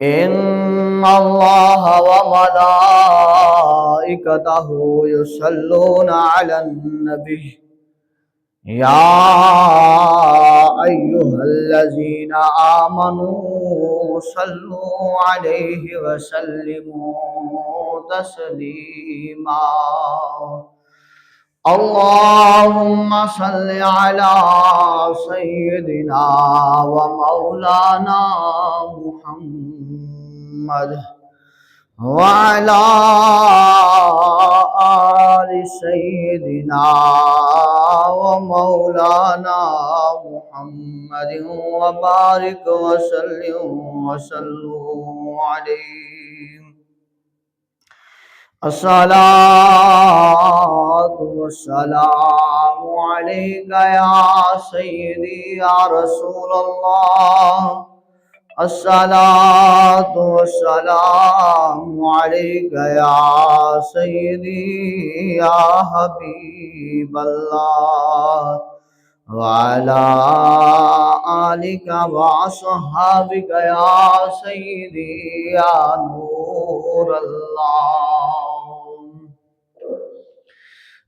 إن الله وملائكته يصلون على النبي يا أيها الذين آمنوا صلوا عليه وسلموا تسليما اللهم صل على سيدنا ومولانا محمد وعلى آل سيدنا ومولانا محمد وبارك وسلم عليه الصلاة والسلام عليك يا سيدي يا رسول الله الصلاة والسلام عليك يا سيدي يا حبيب الله وعلى آلك وصحابك يا سيدي يا نور اللہ۔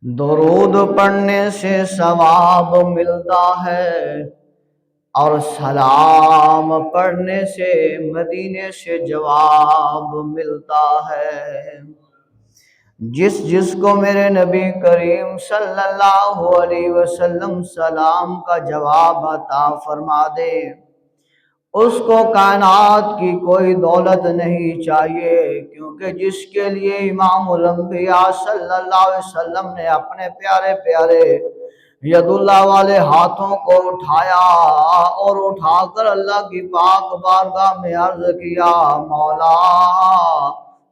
درود پڑھنے سے ثواب ملتا ہے اور سلام پڑھنے سے مدینے سے جواب ملتا ہے۔ جس کو میرے نبی کریم صلی اللہ علیہ وسلم سلام کا جواب عطا فرما دے، اس کو کائنات کی کوئی دولت نہیں چاہیے، کیونکہ جس کے لیے امام الانبیاء صلی اللہ علیہ وسلم نے اپنے پیارے پیارے ید اللہ والے ہاتھوں کو اٹھایا اور اٹھا کر اللہ کی پاک بارگاہ میں عرض کیا،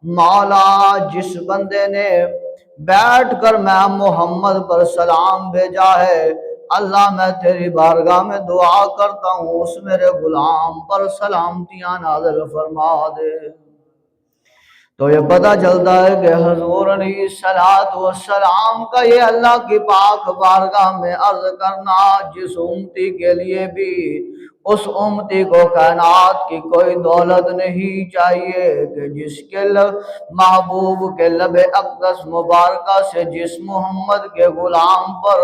مولا جس بندے نے بیٹھ کر میں محمد پر سلام بھیجا ہے، اللہ میں تیری بارگاہ میں دعا کرتا ہوں اس میرے غلام پر سلامتیاں نازل فرما دے۔ تو یہ پتہ چلتا ہے کہ حضور علیہ السلام کا یہ اللہ کی پاک بارگاہ میں عرض کرنا جس امتی کے لیے بھی اس امتی کو کائنات کی کوئی دولت نہیں چاہیے کہ جس کے محبوب کے لب اقدس مبارکہ سے جس محمد کے غلام پر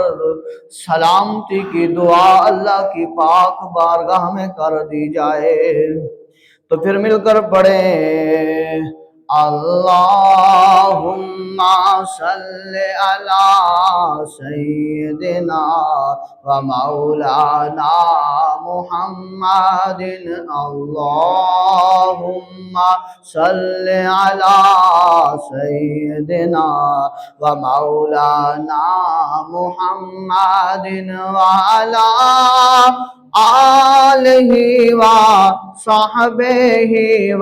سلامتی کی دعا اللہ کی پاک بارگاہ میں کر دی جائے۔ تو پھر مل کر پڑھیں، اللہم صلی علی سیدنا و مولانا محمد، اللہم صلی علی سیدنا و مولانا محمد وعلی آلہ و صحبہ و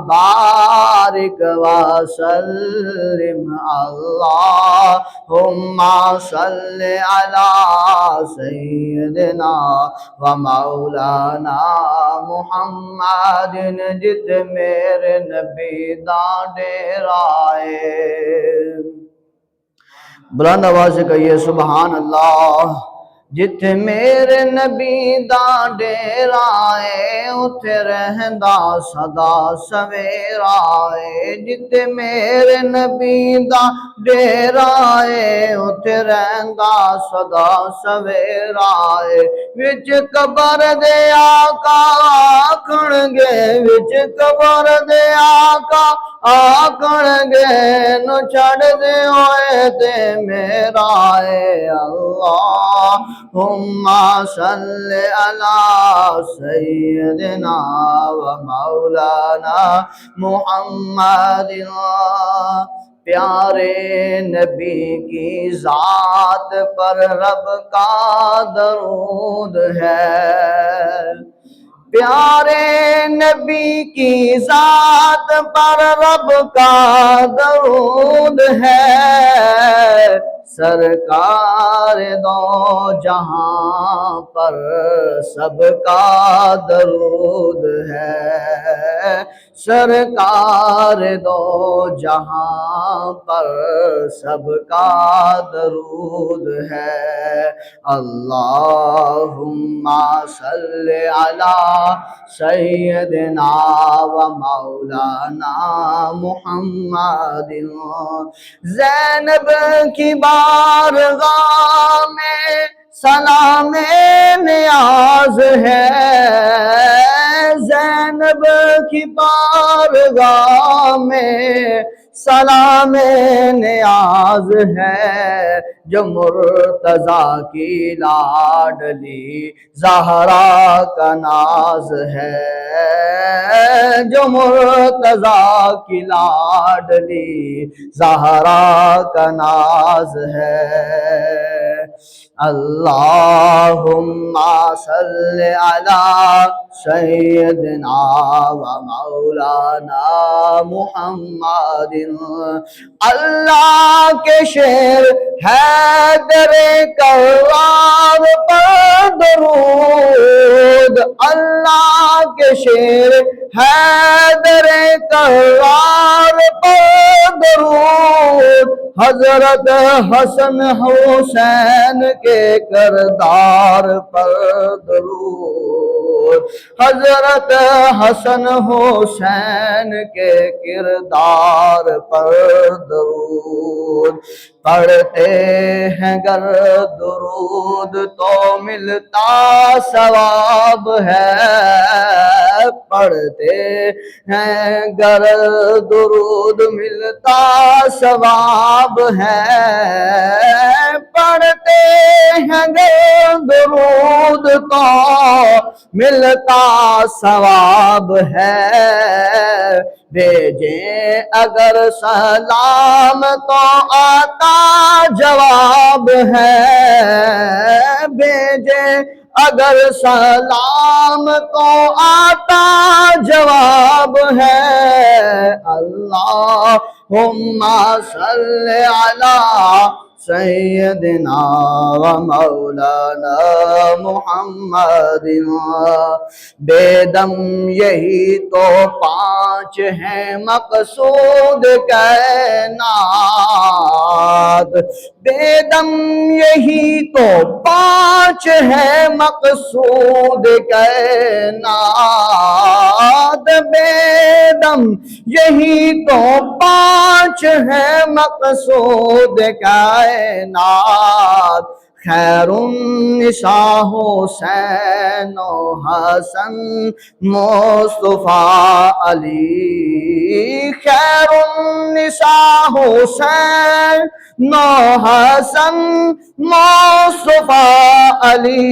بارک وسلم، اللہم صلی علی سیدنا و مولانا محمد، جت میرے نبی دا ڈیرائے۔ بلند آواز سے کہیے سبحان اللہ۔ جتھے میرے نبی دا ڈیرا ہے اتھے رہندا سدا سویرا ہے، جتھے میرے نبی دا ڈیرا ہے اتھے رہندا سدا سویرا ہے، وچ قبر دے آقا آکھن گے، وچ قبر دے آقا آکھن گے، نو چھڑ دے ہوئے تے میرا ہے، اللہم صلی علی سیدنا و مولانا محمد۔ پیارے نبی کی ذات پر رب کا درود ہے، پیارے نبی کی ذات پر رب کا درود ہے، سرکار دو جہاں پر سب کا درود ہے۔ سرکار دو جہاں پر سب کا درود ہے۔ اللہم صلی علی سیدنا و مولانا محمد۔ زینب کی بارگاہ میں سلام نیاز ہے، زینب کی بارگاہ میں سلام نیاز ہے، جو مرتضیٰ کی لاڈلی زہرا کا ناز ہے، جو مرتضیٰ کی لاڈلی زہرا کا ناز ہے۔ اللہم صلی علی سیدنا و مولانا محمد۔ اللہ کے شیر حیدر کرار پر درود، اللہ کے شیر حیدر کرار پر درود، حضرت حسن حسین کے کردار پر درود، حضرت حسن حسین کے کردار پر درود۔ پڑھتے ہیں گر درود تو ملتا ثواب ہے، پڑھتے ہیں گر درود ملتا ثواب ہے، پڑھتے ہیں گر درود تو ملتا ثواب ہے، بھیجیں اگر سلام تو آتا جواب ہے، بھیجیں اگر سلام تو آتا جواب ہے۔ اللہم صلی علی سیدنا و مولانا محمد۔ بے دم یہی تو پانچ ہیں مقصود کائنات، بے دم یہی تو پانچ ہیں مقصود کائنات، بے دم یہی تو پانچ ہیں مقصود کائنات، خیر النساء حسین و حسن مصطفیٰ علی، خیر النساء حسین و حسن مصطفیٰ علی،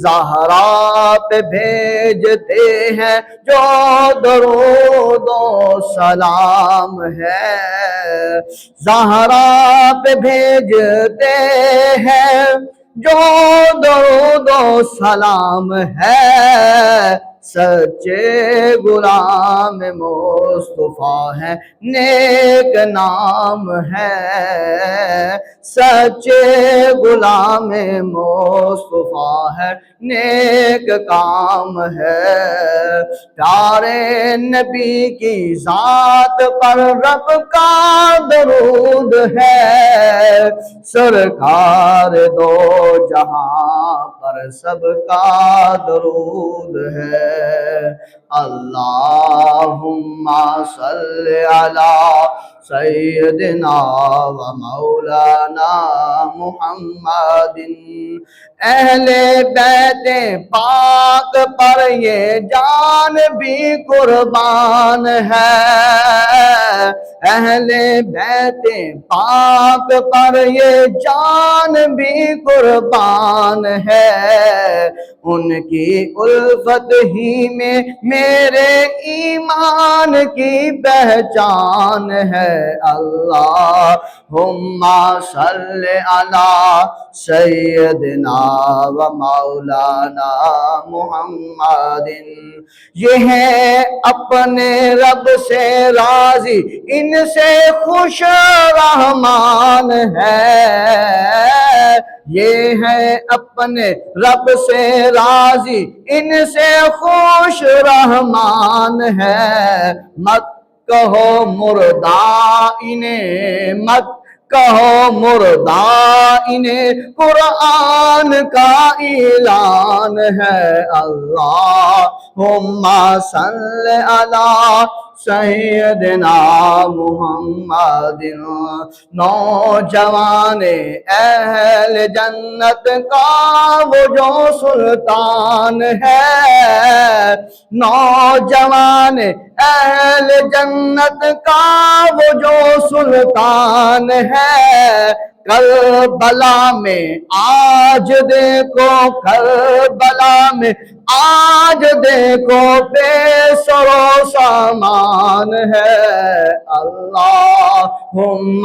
زہرا پہ بھیجتے ہیں جو درود و سلام ہے، زہرا پہ بھیجتے ہیں جو درود و سلام ہے، سچے غلام مصطفیٰ ہے نیک نام ہے، سچے غلام مصطفیٰ ہے نیک کام ہے، پیارے نبی کی ذات پر رب کا درود ہے، سرکار دو جہاں پر سب کا درود ہے۔ اللہم صلی علی سیدنا و مولانا محمد۔ اہل بیت پاک پر یہ جان بھی قربان ہے، اہل بیت پاک پر یہ جان بھی قربان ہے، ان کی الفت ہی میں میرے ایمان کی پہچان ہے۔ اللہم صلی علی سیدنا و مولانا محمد۔ یہ ہے اپنے رب سے راضی، ان سے خوش رحمان ہے، یہ ہے اپنے رب سے راضی، ان سے خوش رحمان ہے۔ مت کہو مردہ انہیں، مت کہو مردہ انہیں، قرآن کا اعلان ہے۔ اللہم صل علی سیدنا محمد۔ نوجوان اہل جنت کا وہ جو سلطان ہے، نوجوان اہل جنت کا وہ جو سلطان ہے، کربلا میں آج دیکھو، کربلا میں آج دیکھو بے سر و سامان ہے۔ اللہم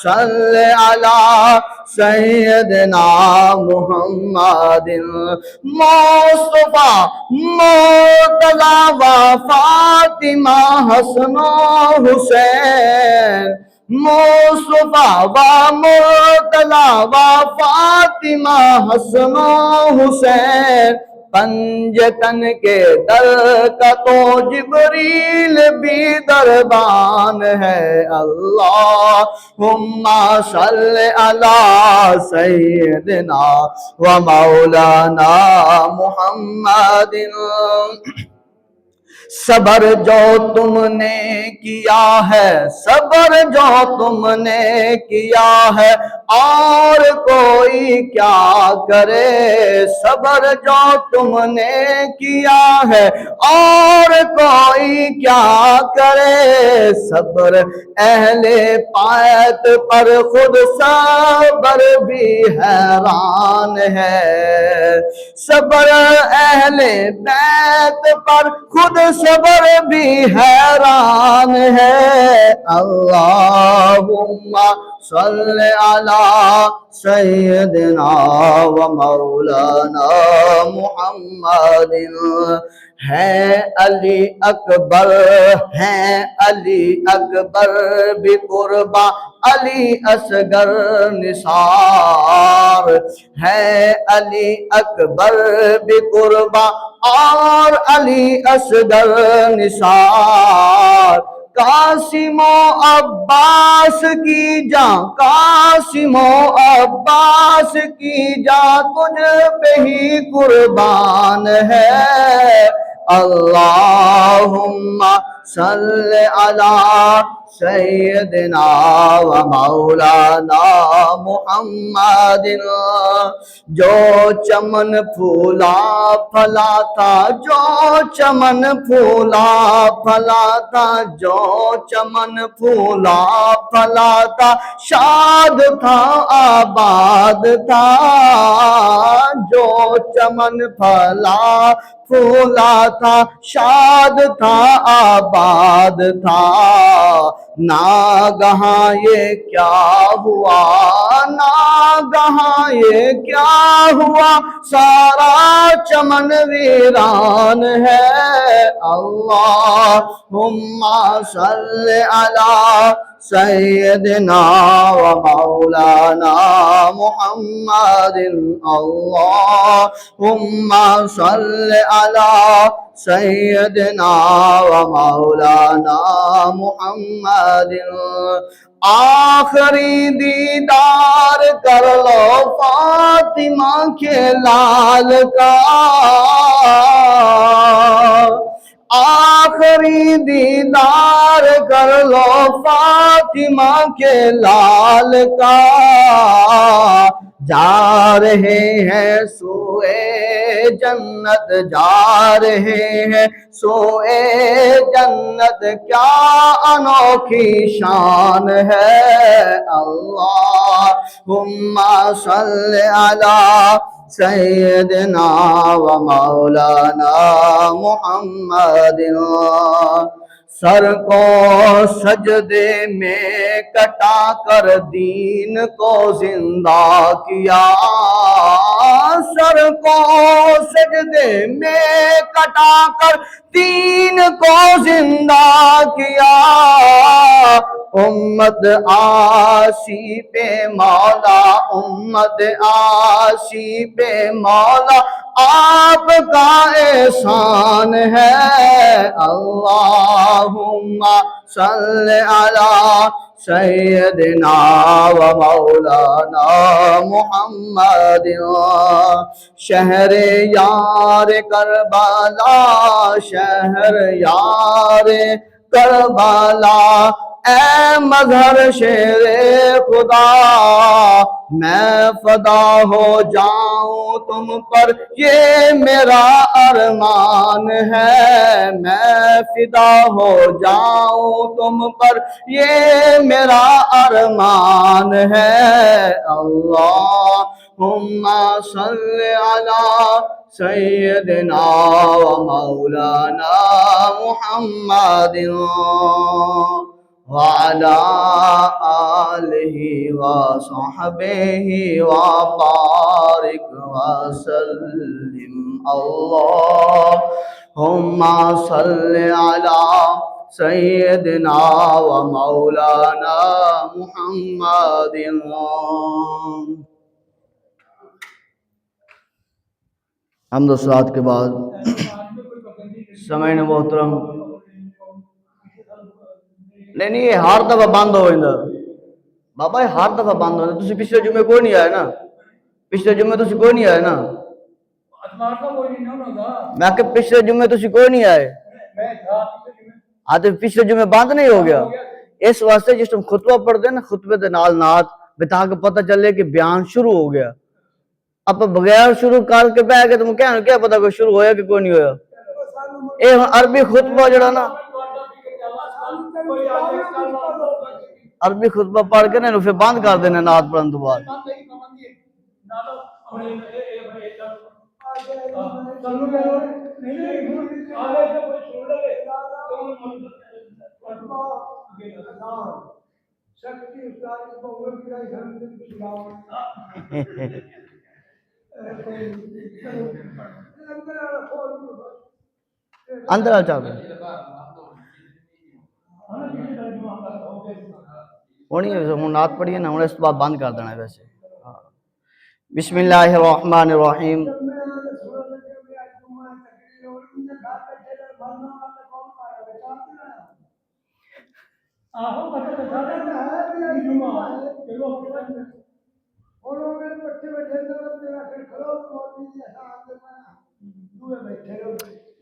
صل علی سیدنا محمد۔ مصطفیٰ مرتضی و فاطمہ حسن و حسین، مصطفیٰ و مرتضی و فاطمہ حسن و حسین، پنجتن کے در کا تو جبریل بھی دربان ہے۔ اللہم صل علی سیدنا و مولانا محمد۔ صبر جو تم نے کیا ہے، صبر جو تم نے کیا ہے، اور کوئی کیا کرے، صبر جو تم نے کیا ہے، اور کوئی کیا کرے، صبر اہل پایت پر خود صبر بھی حیران ہے، صبر اہل بیت پر خود صبر بھی حیران ہے۔ اللہم صل علی سیدنا و مولانا محمد۔ ہے علی اکبر، ہے علی اکبر بقربہ علی اصغر نثار، ہے علی اکبر بقربہ اور علی اصغر نثار۔ قاسم و عباس کی جان، قاسم و عباس کی جان تجھ پہ ہی قربان ہے۔ اللہم صل علی سیدنا و مولانا محمد۔ جو چمن پھولا پھلا تھا، جو چمن پھولا پھلا تھا، جو چمن پھولا پھلا تھا، شاد تھا آباد تھا، جو چمن پھلا پھولا تھا، شاد تھا آباد تھا۔ ناگہاں یہ کیا ہوا، ناگہاں یہ کیا ہوا، سارا چمن ویران ہے۔ اللہم صل علی سیدنا و مولانا محمد۔ اللہم صل علی سیدنا و مولانا محمد۔ آخری دیدار کر لو فاطمہ کے لال کا، آخری دیدار کر لو فاطمہ کے لال کا۔ جا رہے ہیں سوئے جنت، جا رہے ہیں سوئے جنت، کیا انوکھی شان ہے۔ اللہم صل علی سیدنا و مولانا محمد۔ سر کو سجدے میں کٹا کر دین کو زندہ کیا، سر کو سجدے میں کٹا کر دین کو زندہ کیا، امت آسی پہ مولا، امت آسی پہ مولا آپ کا احسان ہے۔ اللہم صلی علی سیدنا و مولانا محمد، شہر یار کربلا، شہر یار کربلا، اے مظہر شیر خدا، میں فدا ہو جاؤں تم پر یہ میرا ارمان ہے، میں فدا ہو جاؤں تم پر یہ میرا ارمان ہے۔ اللہم صلی علی سیدنا و مولانا محمد وعلى آلہ وصحبہ وبارک وسلم۔ اللہم صلی علی سیدنا و مولانا محمد۔ حمد و صلوات کے بعد سمعین محترم، نہیں یہ ہر دفعہ بند ہو جاتا بابا، یہ ہر دفعہ بند ہو جاتا۔ تسی پچھلے جمعے کوئی نہیں آئے نا، پچھلے جمعے تسی کوئی نہیں آئے نا، میں کہ پچھلے جمعے تسی کوئی نہیں آئے، آتے پچھلے جمعے بند نہیں ہو گیا۔ اس واسطے جس ٹائم خطبہ پڑھتے ہیں نا، خطبے دے نال نات بتا کے پتہ چلے کہ بیان شروع ہو گیا۔ اب بغیر شروع کر کے بہ کے تم کیا پتہ کوئی شروع ہویا کہ کوئی نہیں ہویا۔ اے عربی خطبہ جڑا نا، عربی خطبہ پڑھ کے نا پھر بند کر دینا نعت پڑھن تو بعد۔ اندر آ چاہتے ہونی ہے ہوں نعت پڑھیے نا، ہوں اس بعد بند کر دینا ہے ویسے۔ بسم اللہ الرحمن الرحیم۔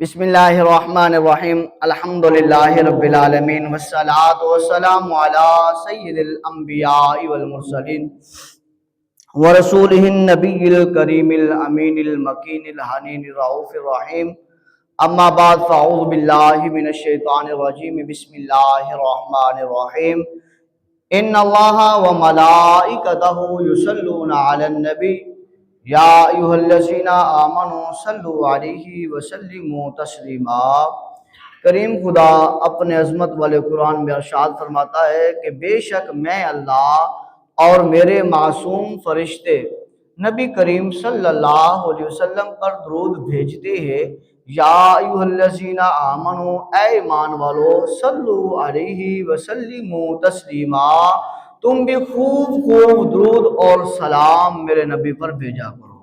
بسم اللہ الرحمن الرحیم، الحمدللہ رب العالمین، والصلاة والسلام علی سید الانبیاء والمرسلین ورسولہ النبی الکریم الامین المکین الحنین الرؤوف الرحیم، اما بعد فاعوذ باللہ من الشیطان الرجیم، بسم اللہ الرحمن الرحیم۔ ان اللہ وملائکتہ یصلون علی النبی یا ایہا الذین آمنوا صلوا علیہ وسلموا تسلیما۔ کریم خدا اپنے عظمت والے قرآن میں ارشاد فرماتا ہے کہ بے شک میں اللہ اور میرے معصوم فرشتے نبی کریم صلی اللہ علیہ وسلم پر درود بھیجتے ہیں۔ یا ایہا الذین آمنوا، اے ایمان والو، صلوا علیہ وسلموا تسلیما، تم بھی خوب درود اور سلام میرے نبی پر بھیجا کرو۔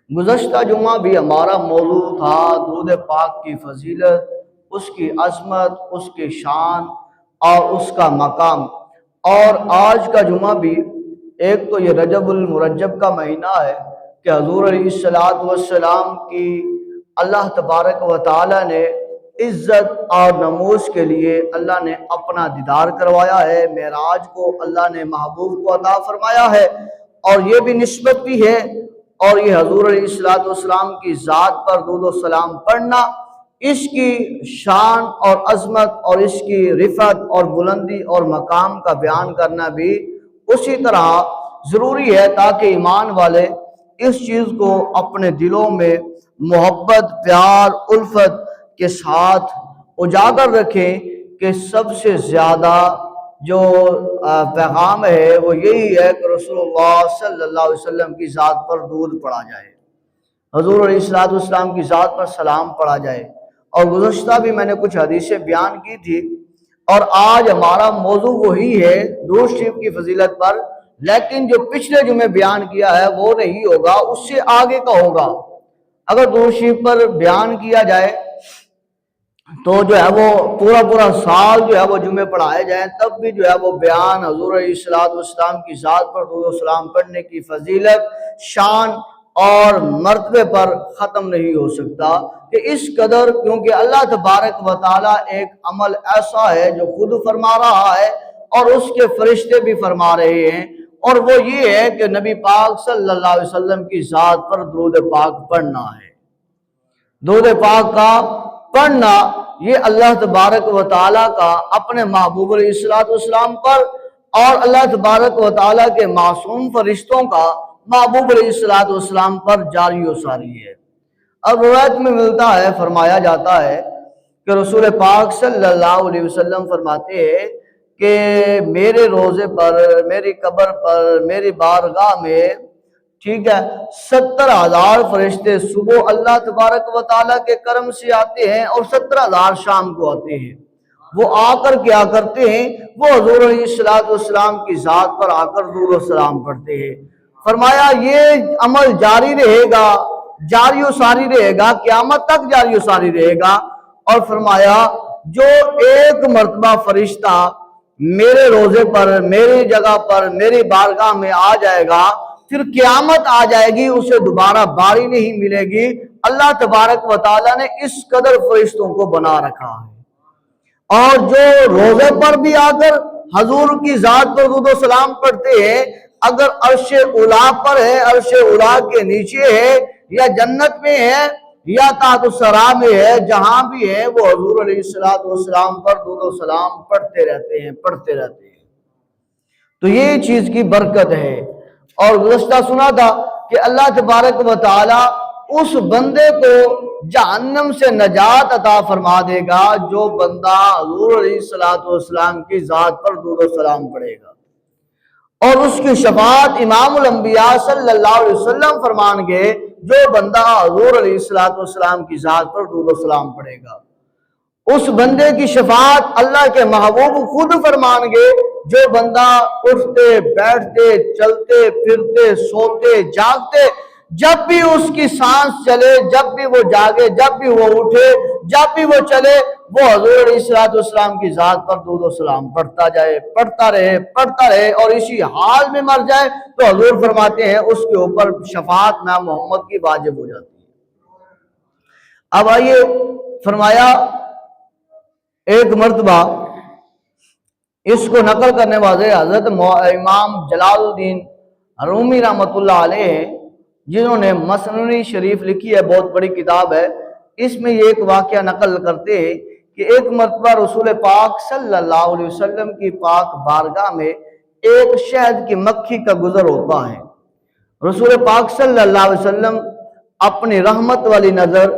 گزشتہ جمعہ بھی ہمارا موضوع تھا درود پاک کی فضیلت، اس کی عظمت، اس کی شان اور اس کا مقام۔ اور آج کا جمعہ بھی ایک تو یہ رجب المرجب کا مہینہ ہے کہ حضور علیہ السلام کی اللہ تبارک و تعالی نے عزت اور نموز کے لیے اللہ نے اپنا دیدار کروایا ہے، معراج کو اللہ نے محبوب کو عطا فرمایا ہے، اور یہ بھی نسبت بھی ہے، اور یہ حضور علیہ السلام کی ذات پر درود و سلام پڑھنا اس کی شان اور عظمت اور اس کی رفعت اور بلندی اور مقام کا بیان کرنا بھی اسی طرح ضروری ہے، تاکہ ایمان والے اس چیز کو اپنے دلوں میں محبت، پیار، الفت کے ساتھ اجاگر رکھیں کہ سب سے زیادہ جو پیغام ہے وہ یہی ہے کہ رسول اللہ صلی اللہ علیہ وسلم کی ذات پر درود پڑھا جائے، حضور علیہ السلام کی ذات پر سلام پڑھا جائے۔ اور گزشتہ بھی میں نے کچھ حدیثیں بیان کی تھی، اور آج ہمارا موضوع وہی ہے درود شریف کی فضیلت پر، لیکن جو پچھلے جمعے بیان کیا ہے وہ نہیں ہوگا، اس سے آگے کا ہوگا۔ اگر درود شریف پر بیان کیا جائے تو جو ہے وہ پورا سال جو ہے وہ جمعے پڑھائے جائیں، تب بھی جو ہے وہ بیان حضور علیہ السلام کی ذات پر درود و سلام پڑھنے کی فضیلت، شان اور مرتبے پر ختم نہیں ہو سکتا کہ اس قدر، کیونکہ اللہ تبارک و تعالیٰ ایک عمل ایسا ہے جو خود فرما رہا ہے اور اس کے فرشتے بھی فرما رہے ہیں، اور وہ یہ ہے کہ نبی پاک صلی اللہ علیہ وسلم کی ذات پر درود پاک پڑھنا ہے۔ درود پاک کا پڑھنا یہ اللہ تبارک و تعالیٰ کا اپنے محبوب علیہ السلام پر اور اللہ تبارک و تعالیٰ کے معصوم فرشتوں کا محبوب علیہ السلام پر جاری و ساری ہے۔ اب روایت میں ملتا ہے، فرمایا جاتا ہے کہ رسول پاک صلی اللہ علیہ وسلم فرماتے ہیں کہ میرے روزے پر، میری قبر پر، میری بارگاہ میں 70,000 فرشتے صبح اللہ تبارک و تعالیٰ کے کرم سے آتے ہیں اور 70,000 شام کو آتے ہیں۔ وہ آ کر کیا کرتے ہیں؟ وہ حضور علیہ السلام کی ذات پر آ کر درود و سلام پڑھتے ہیں۔ فرمایا یہ عمل جاری رہے گا، جاری و ساری رہے گا، قیامت تک جاری و ساری رہے گا۔ اور فرمایا جو ایک مرتبہ فرشتہ میرے روزے پر، میری جگہ پر، میری بارگاہ میں آ جائے گا، پھر قیامت آ جائے گی، اسے دوبارہ باری نہیں ملے گی۔ اللہ تبارک و تعالیٰ نے اس قدر فرشتوں کو بنا رکھا ہے۔ اور جو روزے پر بھی آ کر حضور کی ذات پر درود و سلام پڑھتے ہیں، اگر عرش اولیٰ پر ہے، عرش اولیٰ کے نیچے ہے، یا جنت میں ہے، یا تحت الثری میں ہے، جہاں بھی ہے، وہ حضور علیہ السلام پر درود و سلام پڑھتے رہتے ہیں۔ تو یہ چیز کی برکت ہے۔ اور گزشتہ سنا تھا کہ اللہ تبارک و تعالی اس بندے کو جہنم سے نجات عطا فرما دے گا جو بندہ حضور علیہ السلام کی ذات پر درود و سلام پڑھے گا، اور اس کی شفاعت امام الانبیاء صلی اللہ علیہ وسلم فرمان گے جو بندہ حضور علیہ السلام کی ذات پر درود و سلام پڑھے گا۔ اس بندے کی شفاعت اللہ کے محبوب خود فرمان گے جو بندہ اٹھتے بیٹھتے چلتے پھرتے سوتے جاگتے، جب بھی اس کی سانس چلے، جب بھی وہ جاگے، جب بھی وہ اٹھے، جب بھی وہ چلے، وہ حضور علیہ السلام کی ذات پر درود و سلام پڑھتا جائے، پڑھتا رہے اور اسی حال میں مر جائے تو حضور فرماتے ہیں اس کے اوپر شفاعت میں محمد کی واجب ہو جاتی ہے۔ اب آئیے، فرمایا ایک مرتبہ اس کو نقل کرنے والے حضرت امام جلال الدین رومی رحمۃ اللہ علیہ ہیں، جنہوں نے مثنوی شریف لکھی ہے، بہت بڑی کتاب ہے۔ اس میں یہ ایک واقعہ نقل کرتے ہیں کہ ایک مرتبہ رسول پاک صلی اللہ علیہ وسلم کی پاک بارگاہ میں ایک شہد کی مکھی کا گزر ہوتا ہے۔ رسول پاک صلی اللہ علیہ وسلم اپنی رحمت والی نظر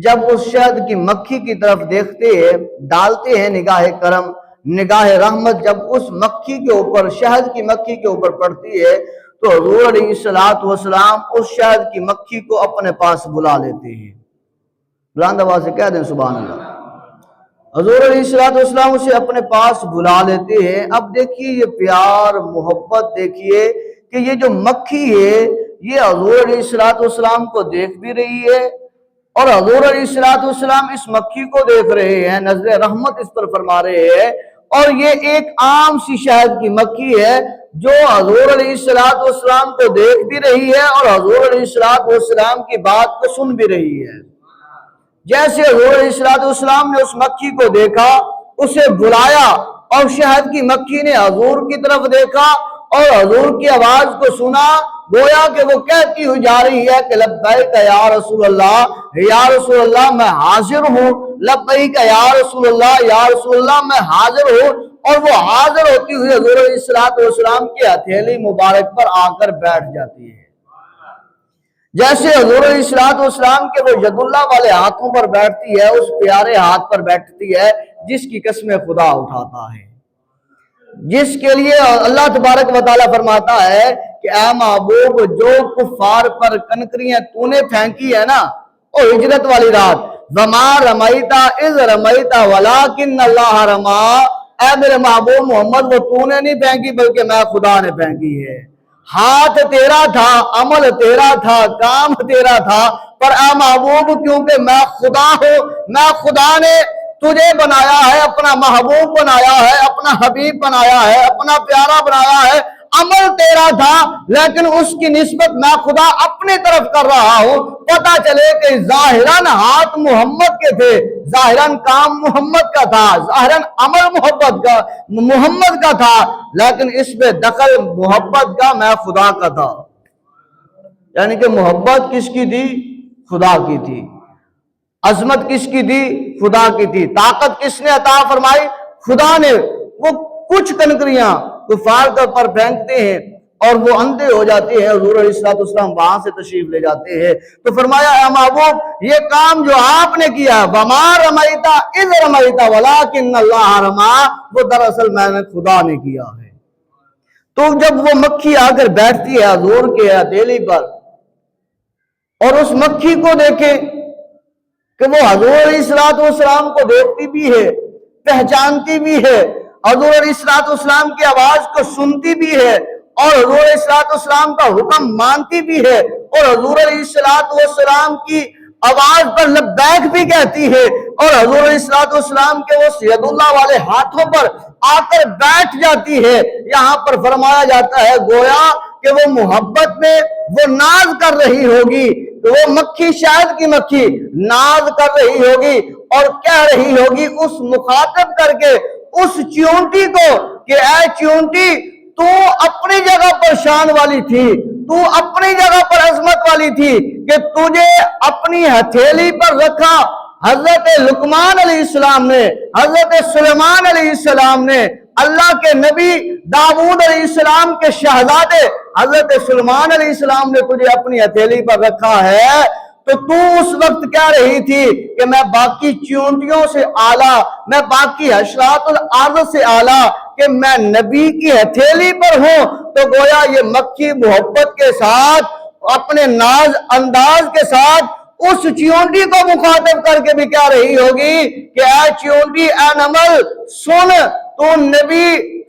جب اس شہد کی مکھی کی طرف دیکھتے ہیں، ڈالتے ہیں نگاہ کرم، نگاہ رحمت جب اس مکھی کے اوپر، شہد کی مکھی کے اوپر پڑتی ہے تو حضور علیہ السلام اس شہد کی مکھی کو اپنے پاس بلا لیتے ہیں۔ بلند آواز سے کہہ دیں سبحان اللہ۔ حضور علیہ السلام اسے اپنے پاس بلا لیتے ہیں۔ اب دیکھیے یہ پیار محبت، دیکھیے کہ یہ جو مکھی ہے یہ حضور علیہ السلام کو دیکھ بھی رہی ہے اور حضور علیہ السلام اس مکھی کو دیکھ رہے ہیں، نظر رحمت اس پر فرما رہے ہیں، اور یہ ایک عام سی شہد کی مکھی ہے جو حضور علیہ السلام کو دیکھ بھی رہی ہے اور حضور علیہ السلام کی بات کو سن بھی رہی ہے۔ جیسے حضور علیہ السلام نے اس مکھی کو دیکھا، اسے بلایا، اور شہد کی مکھی نے حضور کی طرف دیکھا اور حضور کی آواز کو سنا، گویا کہ وہ کہتی ہوئی جا رہی ہے کہ لبیک یا رسول اللہ، یا رسول اللہ میں حاضر ہوں، لبیک یا رسول اللہ، یا رسول اللہ میں حاضر ہوں، اور وہ حاضر ہوتی ہوئی حضور علیہ السلام کی ہتھیلی مبارک پر آ کر بیٹھ جاتی ہے۔ جیسے حضور علیہ السلام کے وہ ید اللہ والے ہاتھوں پر بیٹھتی ہے، اس پیارے ہاتھ پر بیٹھتی ہے جس کی قسم خدا اٹھاتا ہے، جس کے لیے اللہ تبارک و تعالیٰ فرماتا ہے کہ اے محبوب جو کفار پر کنکریاں تو نے پھینکی ہے نا، او ہجرت والی رات، وما رمیتا اذ رمیتا ولکن اللہ رما، اے میرے محبوب محمد وہ تو نے نہیں پھینکی بلکہ میں خدا نے پھینکی ہے۔ ہاتھ تیرا تھا، عمل تیرا تھا، کام تیرا تھا، پر اے محبوب کیونکہ میں خدا ہوں، میں خدا نے تجھے بنایا ہے، اپنا محبوب بنایا ہے، اپنا حبیب بنایا ہے، اپنا پیارا بنایا ہے، عمل تیرا تھا لیکن اس کی نسبت میں خدا اپنی طرف کر رہا ہوں۔ پتہ چلے کہ ظاہراً ہاتھ محمد کے تھے، ظاہراً کام محمد کا تھا، ظاہراً عمل محمد کا تھا، لیکن اس میں دخل محبت کا میں خدا کا تھا۔ یعنی کہ محبت کس کی تھی؟ خدا کی تھی۔ عظمت کس کی تھی؟ خدا کی تھی۔ طاقت کس نے عطا فرمائی؟ خدا نے۔ وہ کچھ کنکریاں کفار کے اوپر پھینکتے ہیں اور وہ اندھے ہو جاتے ہیں، حضور علیہ السلام وہاں سے تشریف لے جاتے ہیں، تو فرمایا اے محبوب یہ کام جو آپ نے کیا وما رمیت اذ رمیت ولکن اللہ رما، وہ دراصل میں نے خدا نے کیا ہے۔ تو جب وہ مکھی آ کر بیٹھتی ہے حضور کے ہتھیلی پر اور اس مکھی کو دیکھیں کہ وہ حضور علیہ السلام کو دیکھتی بھی ہے، پہچانتی بھی ہے، حضور علیہ السلام کی آواز کو سنتی بھی ہے اور حضور علیہ السلام کا حکم مانتی بھی ہے اور حضور علیہ السلام کی آواز پر لبیک بھی کہتی ہے اور حضور علیہ السلام کے وہ سید اللہ والے ہاتھوں پر آ کر بیٹھ جاتی ہے۔ یہاں پر فرمایا جاتا ہے گویا کہ وہ محبت میں وہ ناز کر رہی ہوگی، وہ مکھی شہد کی مکھی ناز کر رہی ہوگی اور کہہ رہی ہوگی اس مخاطب کر کے اس چیونٹی کو کہ اے چیونٹی تو اپنی جگہ پر شان والی تھی، تو اپنی جگہ پر عظمت والی تھی کہ تجھے اپنی ہتھیلی پر رکھا حضرت لقمان علیہ السلام نے، حضرت سلیمان علیہ السلام نے، اللہ کے نبی داؤد علیہ السلام کے شہزادے حضرت سلیمان علیہ السلام نے تجھے اپنی ہتھیلی پر رکھا ہے، تو اس وقت کہہ رہی تھی کہ میں باقی چیونٹیوں سے اعلیٰ، میں باقی حشرات الارض سے اعلیٰ، کہ میں نبی کی ہتھیلی پر ہوں۔ تو گویا یہ مکھی محبت کے ساتھ اپنے ناز انداز کے ساتھ اس چیونٹی کو مخاطب کر کے بھی کہہ رہی ہوگی کہ اے چیونٹی اے نمل سن، تو نبی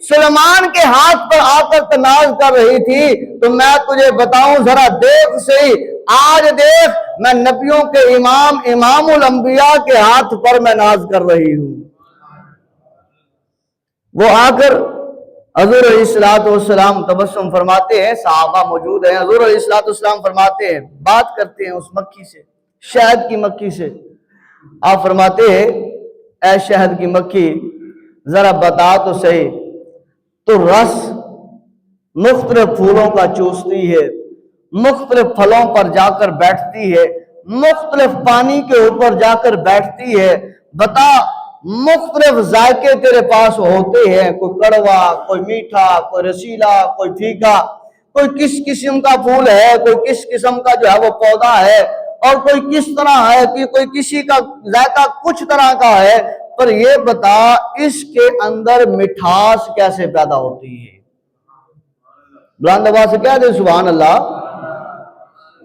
سلیمان کے ہاتھ پر آ کر تناز کر رہی تھی، تو میں تجھے بتاؤں ذرا دیکھ صحیح، آج دیکھ میں نبیوں کے امام الانبیاء کے ہاتھ پر میں ناز کر رہی ہوں۔ وہ آ کر حضور علیہ السلام تبسم فرماتے ہیں، صحابہ موجود ہیں، حضور علیہ السلام فرماتے ہیں، بات کرتے ہیں اس مکھی سے، شہد کی مکھی سے۔ آپ فرماتے ہیں اے شہد کی مکھی ذرا بتا تو صحیح، تو رس مختلف پھولوں کا چوستی ہے، مختلف پھلوں پر جا کر بیٹھتی ہے، مختلف پانی کے اوپر جا کر بیٹھتی ہے، بتا مختلف ذائقے تیرے پاس ہوتے ہیں، کوئی کڑوا، کوئی میٹھا، کوئی رسیلا، کوئی پھیکا، کوئی کس قسم کا پھول ہے، کوئی کس قسم کا جو ہے وہ پودا ہے، اور کوئی کس طرح ہے کہ کوئی کسی کا ذائقہ کچھ طرح کا ہے، پر یہ بتا اس کے اندر مٹھاس کیسے پیدا ہوتی ہے؟ بلند آواز سے کہہ دے سبحان اللہ۔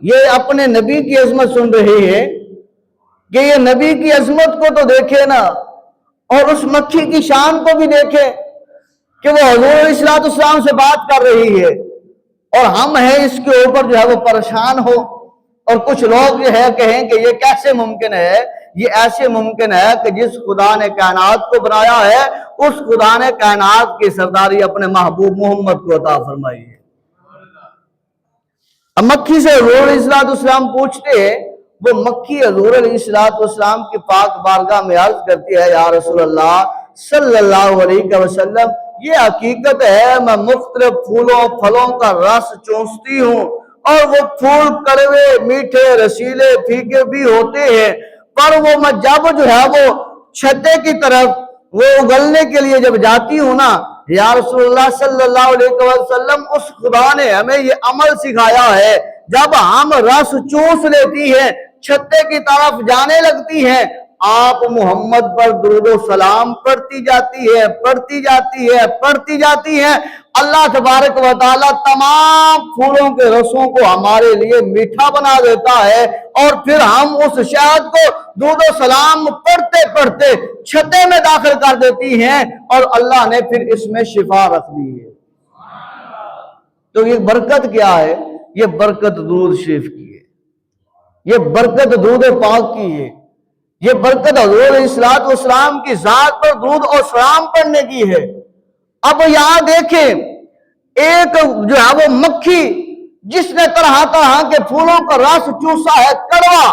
یہ اپنے نبی کی عظمت سن رہی ہے کہ یہ نبی کی عظمت کو تو دیکھے نا، اور اس مکھی کی شان کو بھی دیکھے کہ وہ حضور علیہ السلام سے بات کر رہی ہے، اور ہم ہیں اس کے اوپر جو ہے وہ پریشان ہو، اور کچھ لوگ جو ہے کہیں کہ یہ کیسے ممکن ہے؟ یہ ایسے ممکن ہے کہ جس خدا نے کائنات کو بنایا ہے اس خدا نے کائنات کی سرداری اپنے محبوب محمد کو عطا فرمائی ہے۔ اب مکھی سے حضور علیہ السلام پوچھتے ہیں، وہ مکھی حضور علیہ السلام کی پاک بارگاہ میں عرض کرتی ہے یا رسول اللہ صلی اللہ علیہ وسلم، یہ حقیقت ہے میں مختلف پھولوں پھلوں کا رس چوستی ہوں، اور وہ پھول کڑوے میٹھے رسیلے پھیکے بھی ہوتے ہیں، پر وہ میں جب جو ہے وہ چھتے کی طرف وہ اگلنے کے لیے جب جاتی ہوں نا یا رسول اللہ صلی اللہ علیہ وسلم، اس خدا نے ہمیں یہ عمل سکھایا ہے، جب ہم رس چوس لیتی ہیں چھتے کی طرف جانے لگتی ہیں، آپ محمد پر درود و سلام پڑھتی جاتی ہے، پڑھتی جاتی ہے، پڑھتی جاتی ہے، اللہ تبارک و تعالیٰ تمام پھولوں کے رسوں کو ہمارے لیے میٹھا بنا دیتا ہے، اور پھر ہم اس شہد کو درود و سلام پڑھتے پڑھتے چھتے میں داخل کر دیتی ہیں، اور اللہ نے پھر اس میں شفا رکھ دی ہے۔ تو یہ برکت کیا ہے؟ یہ برکت درود شریف کی ہے، یہ برکت درود پاک کی ہے، یہ برکت حضور علیہ الصلوۃ والسلام کی ذات پر درود اور سلام پڑھنے کی ہے۔ اب یہاں دیکھیں، ایک جو ہے وہ مکھی جس نے طرح طرح کے پھولوں کا رس چوسا ہے کڑوا،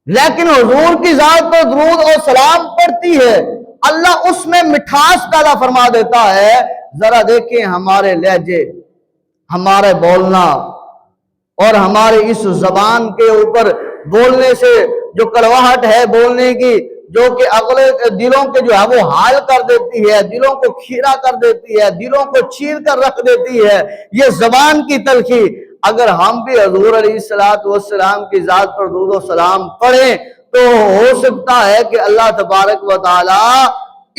لیکن حضور کی ذات پر درود اور سلام پڑھتی ہے، اللہ اس میں مٹھاس پیدا فرما دیتا ہے۔ ذرا دیکھیں ہمارے لہجے، ہمارے بولنا اور ہمارے اس زبان کے اوپر بولنے سے جو کڑواہٹ ہے بولنے کی، جو کہ اگلے دلوں کے جو ہے وہ حال کر دیتی ہے، دلوں کو کھیرا کر دیتی ہے، دلوں کو چیر کر رکھ دیتی ہے، یہ زبان کی تلخی۔ اگر ہم بھی حضور علیہ الصلوۃ والسلام کی ذات پر درود و سلام پڑھیں تو ہو سکتا ہے کہ اللہ تبارک و تعالی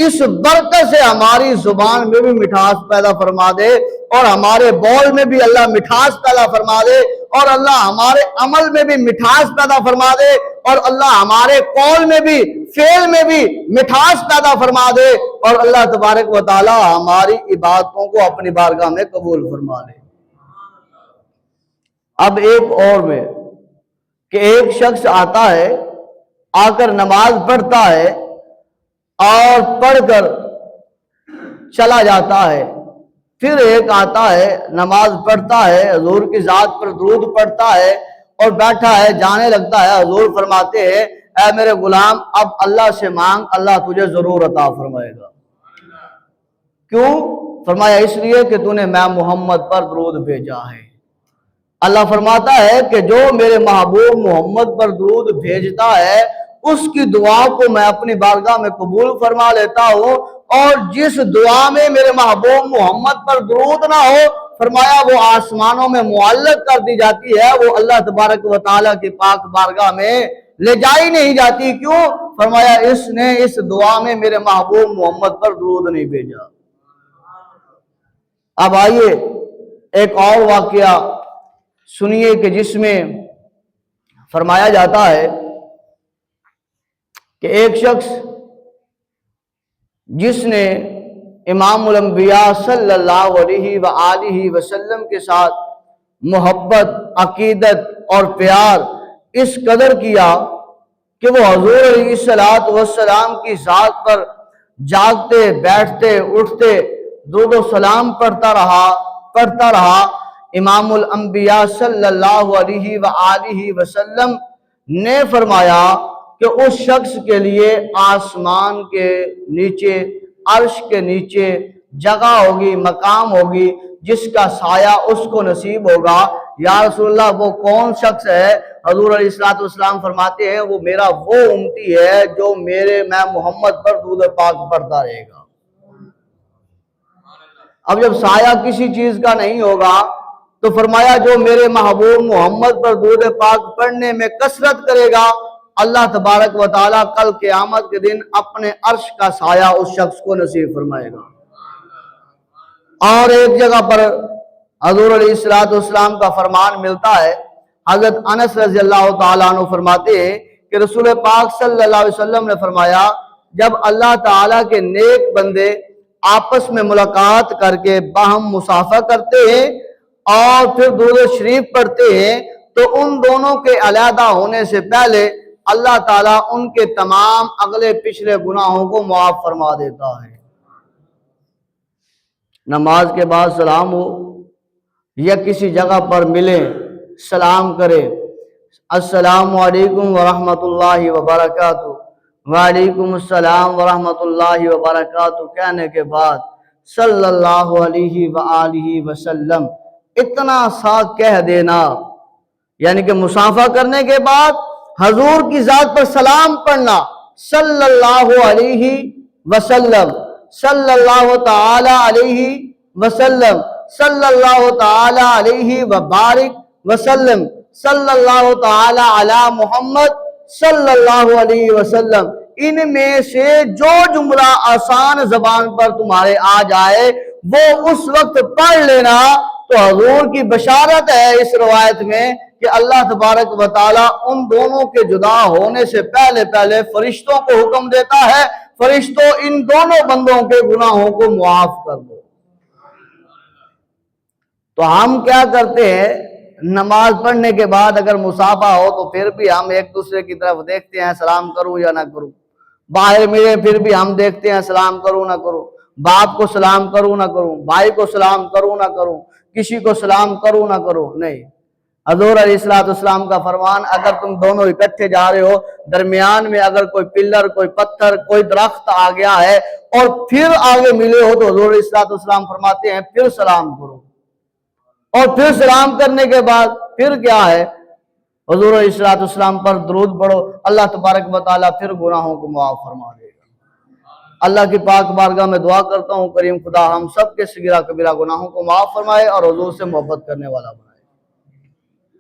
اس برکت سے ہماری زبان میں بھی مٹھاس پیدا فرما دے، اور ہمارے بول میں بھی اللہ مٹھاس پیدا فرما دے، اور اللہ ہمارے عمل میں بھی مٹھاس پیدا فرما دے، اور اللہ ہمارے قول میں بھی فعل میں بھی مٹھاس پیدا فرما دے، اور اللہ تبارک و تعالی ہماری عبادتوں کو اپنی بارگاہ میں قبول فرما لے۔ اب ایک اور میں کہ ایک شخص آتا ہے، آ کر نماز پڑھتا ہے اور پڑھ کر چلا جاتا ہے، پھر ایک آتا ہے نماز پڑھتا ہے، حضور کی ذات پر درود پڑھتا ہے اور بیٹھا ہے، جانے لگتا ہے، حضور فرماتے ہیں اے میرے غلام اب اللہ سے مانگ، اللہ تجھے ضرور عطا فرمائے گا۔ کیوں؟ فرمایا اس لیے کہ تو نے میں محمد پر درود بھیجا ہے۔ اللہ فرماتا ہے کہ جو میرے محبوب محمد پر درود بھیجتا ہے اس کی دعا کو میں اپنی بارگاہ میں قبول فرما لیتا ہوں، اور جس دعا میں میرے محبوب محمد پر درود نہ ہو فرمایا وہ آسمانوں میں معلق کر دی جاتی ہے، وہ اللہ تبارک و تعالیٰ کی پاک بارگاہ میں لے جائی نہیں جاتی۔ کیوں؟ فرمایا اس نے اس دعا میں میرے محبوب محمد پر درود نہیں بھیجا۔ اب آئیے ایک اور واقعہ سنیے کہ جس میں فرمایا جاتا ہے کہ ایک شخص جس نے امام الانبیاء صلی اللہ علیہ وآلہ وسلم کے ساتھ محبت، عقیدت اور پیار اس قدر کیا کہ وہ حضور علیہ الصلوۃ والسلام کی ذات پر جاگتے، بیٹھتے، اٹھتے درود و سلام پڑھتا رہا۔ امام الانبیاء صلی اللہ علیہ وآلہ وسلم نے فرمایا کہ اس شخص کے لیے آسمان کے نیچے، عرش کے نیچے جگہ ہوگی، مقام ہوگی جس کا سایہ اس کو نصیب ہوگا۔ یا رسول اللہ وہ کون شخص ہے؟ حضور علیہ الصلوۃ والسلام فرماتے ہیں وہ میرا وہ امتی ہے جو میں محمد پر درود پاک پڑھتا رہے گا۔ اب جب سایہ کسی چیز کا نہیں ہوگا تو فرمایا جو میرے محبوب محمد پر درود پاک پڑھنے میں کثرت کرے گا اللہ تبارک و تعالیٰ کل قیامت کے دن اپنے عرش کا سایہ اس شخص کو نصیب فرمائے گا۔ اور ایک جگہ پر حضور علیہ الصلوۃ والسلام کا فرمان ملتا ہے، حضرت انس رضی اللہ تعالیٰ عنہ فرماتے ہیں کہ رسول پاک صلی اللہ علیہ وسلم نے فرمایا جب اللہ تعالیٰ کے نیک بندے آپس میں ملاقات کر کے باہم مصافحہ کرتے ہیں اور پھر درود شریف پڑھتے ہیں تو ان دونوں کے علیحدہ ہونے سے پہلے اللہ تعالیٰ ان کے تمام اگلے پچھلے گناہوں کو معاف فرما دیتا ہے۔ نماز کے بعد سلام ہو یا کسی جگہ پر ملے سلام کرے، السلام علیکم ورحمۃ اللہ وبرکاتہ، وعلیکم السلام ورحمۃ اللہ وبرکاتہ کہنے کے بعد صلی اللہ علیہ وآلہ وسلم اتنا سا کہہ دینا، یعنی کہ مصافحہ کرنے کے بعد حضور کی ذات پر سلام پڑھنا، صلی اللہ علیہ وسلم، صلی اللہ تعالی علیہ وسلم، صلی اللہ تعالی علیہ وبارک وسلم، صلی اللہ تعالی علی محمد صلی اللہ علیہ وسلم۔ ان میں سے جو جملہ آسان زبان پر تمہارے آ جائے وہ اس وقت پڑھ لینا۔ تو حضور کی بشارت ہے اس روایت میں کہ اللہ تبارک و تعالی ان دونوں کے جدا ہونے سے پہلے پہلے فرشتوں کو حکم دیتا ہے، فرشتوں ان دونوں بندوں کے گناہوں کو معاف کر دو۔ تو ہم کیا کرتے ہیں، نماز پڑھنے کے بعد اگر مصافحہ ہو تو پھر بھی ہم ایک دوسرے کی طرف دیکھتے ہیں سلام کروں یا نہ کروں، باہر ملے پھر بھی ہم دیکھتے ہیں سلام کروں نہ کروں، باپ کو سلام کروں نہ کروں، بھائی کو سلام کروں نہ کروں، کسی کو سلام کروں نہ کروں، نہیں۔ حضور علیہ السلام کا فرمان، اگر تم دونوں اکٹھے جا رہے ہو، درمیان میں اگر کوئی پلر، کوئی پتھر، کوئی درخت آ گیا ہے اور پھر آگے ملے ہو تو حضور علیہ السلام فرماتے ہیں پھر سلام کرو، اور پھر سلام کرنے کے بعد پھر کیا ہے، حضور علیہ السلام پر درود پڑھو، اللہ تبارک و تعالیٰ پھر گناہوں کو معاف فرما دے گا۔ اللہ کی پاک بارگاہ میں دعا کرتا ہوں کریم خدا ہم سب کے صغیرہ کبیرہ گناہوں کو معاف فرمائے اور حضور سے محبت کرنے والا بنائے۔